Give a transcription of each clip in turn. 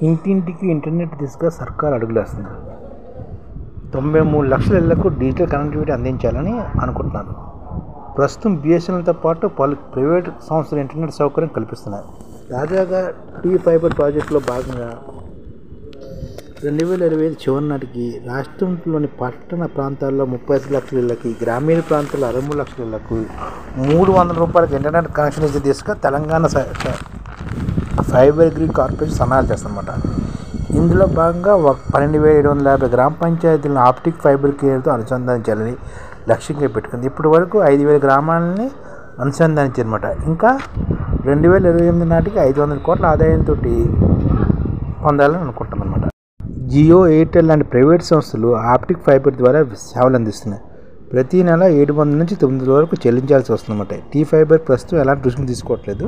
ఇంటింటికి ఇంటర్నెట్ దిశగా సర్కార్ అడుగులేస్తుంది. 93 లక్షల ఇళ్లకు డిజిటల్ కనెక్టివిటీ అందించాలని అనుకుంటున్నారు. ప్రస్తుతం బిఎస్ఎన్ఎల్తో పాటు పలు ప్రైవేట్ సంస్థలు ఇంటర్నెట్ సౌకర్యం కల్పిస్తున్నాయి. తాజాగా టీ ఫైబర్ ప్రాజెక్టులో భాగంగా 2025 చివరి నాటికి రాష్ట్రంలోని పట్టణ ప్రాంతాల్లో 35 లక్షల ఇళ్లకి, గ్రామీణ ప్రాంతాల్లో 63 లక్షల ఇళ్లకు ₹300 ఇంటర్నెట్ కనెక్షన్ ఇచ్చే దిశగా తెలంగాణ ఫైబర్ గ్రిడ్ కార్పొరేషన్ సన్నాహాలు చేస్తుందన్నమాట. ఇందులో భాగంగా 12,750 గ్రామ పంచాయతీలను ఆప్టిక్ ఫైబర్ కేబుల్తో అనుసంధానించాలని లక్ష్యంగా పెట్టుకుంది. ఇప్పటి వరకు 5,000 గ్రామాలని అనుసంధానించారన్నమాట. ఇంకా 2028 నాటికి 500 కోట్ల ఆదాయంతో పొందాలని అనుకుంటున్నారన్నమాట. జియో, ఎయిర్టెల్ లాంటి ప్రైవేట్ సంస్థలు ఆప్టిక్ ఫైబర్ ద్వారా సేవలు అందిస్తున్నాయి. ప్రతి నెల 700 నుంచి 900 వరకు చెల్లించాల్సి వస్తుందన్నమాట. టీ ఫైబర్ ప్రస్తుతం ఎలాంటి రుసుము తీసుకోవట్లేదు.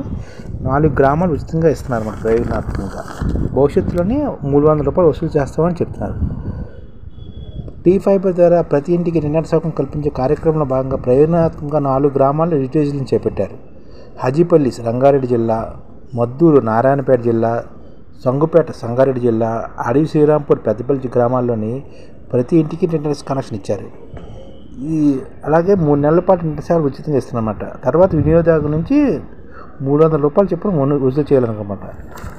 4 గ్రామాలు ఉచితంగా ఇస్తున్నారన్నమాట ప్రయోజనాత్మకంగా. భవిష్యత్తులోనే ₹300 వసూలు చేస్తామని చెప్తున్నారు. టీ ఫైబర్ ద్వారా ప్రతి ఇంటికి ఇంటర్నెట్ సౌకర్యం కల్పించే కార్యక్రమంలో భాగంగా ప్రయోజనాత్మకంగా 4 గ్రామాల్లో రిజిస్ట్రేషన్ చేపట్టారు. హజీపల్లి రంగారెడ్డి జిల్లా, మద్దూరు నారాయణపేట జిల్లా, సంగుపేట సంగారెడ్డి జిల్లా, అడవి శ్రీరాంపూర్ పెద్దపల్లి గ్రామాల్లోని ప్రతి ఇంటికి ఇంటర్నెట్ కనెక్షన్ ఇచ్చారు. అలాగే 3 నెలల పాటు ఇంటర్ సేవలు ఉచితంగా ఇస్తున్నమాట. తర్వాత వినియోగదారు నుంచి ₹300 చొప్పున వసూలు చేయాలనుకోమాట.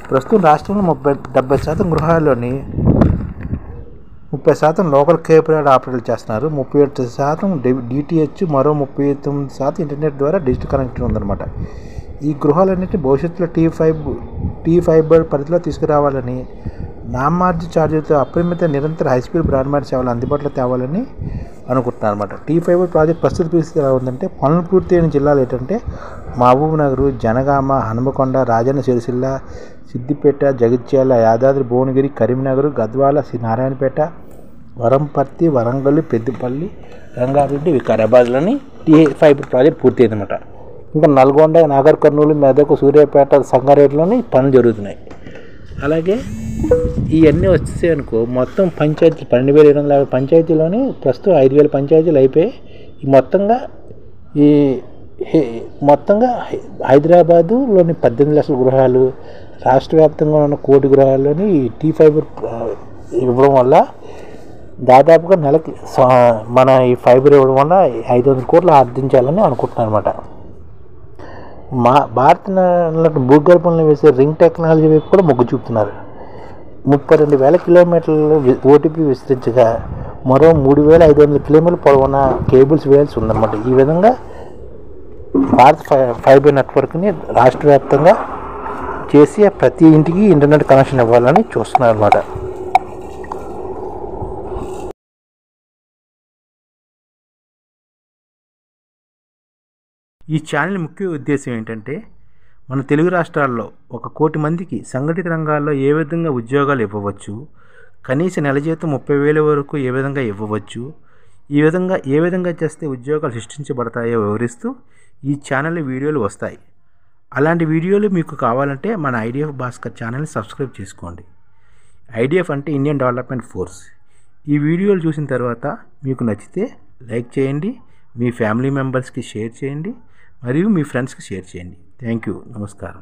ప్రస్తుతం రాష్ట్రంలో 70% గృహాల్లోని 30% లోకల్ కేబుల్ ఆపరేటర్లు చేస్తున్నారు. 38% డిటిహెచ్, మరో 39% ఇంటర్నెట్ ద్వారా డిజిటల్ కనెక్టివిటీ ఉందన్నమాట. ఈ గృహాలన్నింటినీ భవిష్యత్తులో టీ ఫైబర్ పరిధిలో తీసుకురావాలని, నామమాత్ర ఛార్జీలతో అపరిమిత నిరంతర హైస్పీడ్ బ్రాడ్బ్యాండ్ సేవలు అందుబాటులో తేవాలని అనుకుంటున్నారు అన్నమాట. టీ ఫైబర్ ప్రాజెక్ట్ ప్రస్తుత పరిస్థితి ఎలా ఉందంటే, పనులు పూర్తయిన జిల్లాలు ఏంటంటే మహబూబ్నగర్, జనగామ, హనుమకొండ, రాజన్న సిరిసిల్ల, సిద్దిపేట, జగిత్యాల, యాదాద్రి భువనగిరి, కరీంనగర్, గద్వాల, నారాయణపేట, వరంపర్తి, వరంగల్, పెద్దపల్లి, రంగారెడ్డి, వికారాబాద్లోని టీ ఫైబర్ ప్రాజెక్ట్ పూర్తయిందన్నమాట. ఇంకా నల్గొండ, నాగర్ కర్నూలు, మెదక్, సూర్యాపేట, సంగారెడ్డిలోని పనులు జరుగుతున్నాయి. అలాగే ఇవన్నీ వచ్చేసాయి అనుకో, మొత్తం పంచాయతీలు 12,250 పంచాయతీలోని ప్రస్తుతం 5,000 పంచాయతీలు అయిపోయి మొత్తంగా హైదరాబాదులోని 18 లక్షల గృహాలు, రాష్ట్ర వ్యాప్తంగా ఉన్న 1 కోటి గృహాల్లోని టీ ఫైబర్ ఇవ్వడం వల్ల దాదాపుగా నెలకి మన ఈ ఫైబర్ ఇవ్వడం వల్ల 500 కోట్లు ఆర్జించాలని అనుకుంటున్నాను అనమాట. భారత భూగర్భంలో వేసే రింగ్ టెక్నాలజీ వైపు కూడా మొగ్గు చూపుతున్నారు. 32,000 కిలోమీటర్లు ఓటీపీ విస్తరించగా మరో 3,500 కిలోమీటర్ల పొడవున కేబుల్స్ వేయాల్సి ఉందన్నమాట. ఈ విధంగా భారత్ ఫైబర్ నెట్వర్క్ని రాష్ట్ర వ్యాప్తంగా చేసి ప్రతి ఇంటికి ఇంటర్నెట్ కనెక్షన్ ఇవ్వాలని చూస్తున్నారు అన్నమాట. ఈ ఛానల్ ముఖ్య ఉద్దేశం ఏంటంటే, మన తెలుగు రాష్ట్రాల్లో 1 కోటి మందికి సంఘటిత రంగాల్లో ఏ విధంగా ఉద్యోగాలు ఇవ్వవచ్చు, కనీస నెల జీతం 30,000 వరకు ఏ విధంగా ఇవ్వవచ్చు, ఏ విధంగా చేస్తే ఉద్యోగాలు సృష్టించబడతాయో వివరిస్తూ ఈ ఛానల్ వీడియోలు వస్తాయి. అలాంటి వీడియోలు మీకు కావాలంటే మన ఐడిఎఫ్ భాస్కర్ ఛానల్ని సబ్స్క్రైబ్ చేసుకోండి. ఐడిఎఫ్ అంటే ఇండియన్ డెవలప్మెంట్ ఫోర్స్. ఈ వీడియోలు చూసిన తర్వాత మీకు నచ్చితే లైక్ చేయండి, మీ ఫ్యామిలీ మెంబర్స్కి షేర్ చేయండి, మరియు మీ ఫ్రెండ్స్కి షేర్ చేయండి. Thank you. నమస్కారం.